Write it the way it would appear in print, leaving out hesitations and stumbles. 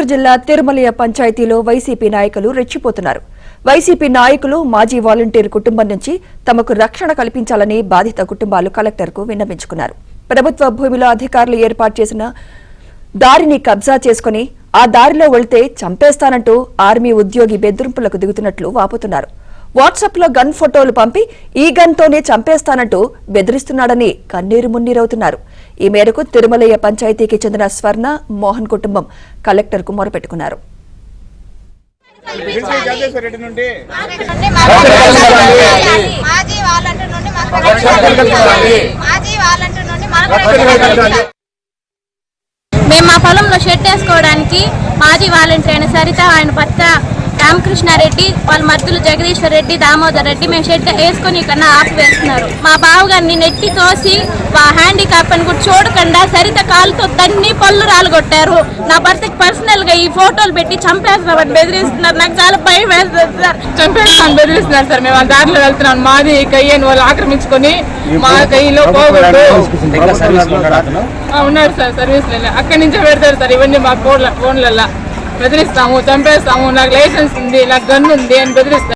చిత్తూరు జిల్లా తిరుమలయ పంచాయతీలో వైసీపీ నాయకులు రెచ్చిపోతున్నారు. వైసీపీ నాయకులు మాజీ వాలంటీర్ కుటుంబం నుంచి తమకు రక్షణ కల్పించాలని బాధిత కుటుంబాలు కలెక్టర్కు విన్నవించుకున్నారు. ప్రభుత్వ భూమిలో అధికారులు ఏర్పాటు చేసిన దారిని కబ్జా చేసుకుని ఆ దారిలో వెళ్తే చంపేస్తానంటూ ఆర్మీ ఉద్యోగి బెదిరింపులకు దిగుతున్నట్లు వాపోతున్నారు. వాట్సాప్లో గన్ ఫోటోలు పంపి ఈ గన్తోనే చంపేస్తానంటూ బెదిరిస్తున్నాడని కన్నీరు మున్నీరవుతున్నారు. ఈ మేరకు తిరుమలయ్య పంచాయతీకి చెందిన స్వర్ణ మోహన్ కుటుంబం కలెక్టర్కు మొరపెట్టుకున్నారు. మేము మా పొలంలో షెడ్ వేసుకోవడానికి మాజీ వాలంటీర్ అయిన సరిత, ఆయన భర్త రామకృష్ణారెడ్డి, వాళ్ళ మధ్యలో జగదీశ్వర్ రెడ్డి, దామోదర్ రెడ్డి మేము షెడ్ వేసుకొని ఇక్కడ ఆపివేస్తున్నారు. మా బావగారిని నెట్టి తోసి హ్యాండిక్యాప్ అని కూడా చూడకుండా సరిత కాలుతో తన్ని పళ్ళు రాలగొట్టారు. నా భర్తకి పర్సనల్ గా ఈ ఫోటోలు పెట్టి చంపేస్తామని బెదిరిస్తున్నారు. నాకు చాలా భయం వేస్తుంది సార్. చంపేస్తామని బెదిరిస్తున్నారు సార్. మేము ఆ దారిలో వెళ్తున్నాం. మాది కయ్యని వాళ్ళు ఆక్రమించుకొని మా కయ్యలో పోగొట్టు ఉన్నారు సార్. సర్వీస్ అక్కడి నుంచే పెడతారు సార్. ఇవన్నీ మా ఫోన్లలో బెదిరిస్తాము, చంపేస్తాము, నాకు లైసెన్స్ ఉంది, నాకు గన్ ఉంది అని బెదిరిస్తాము.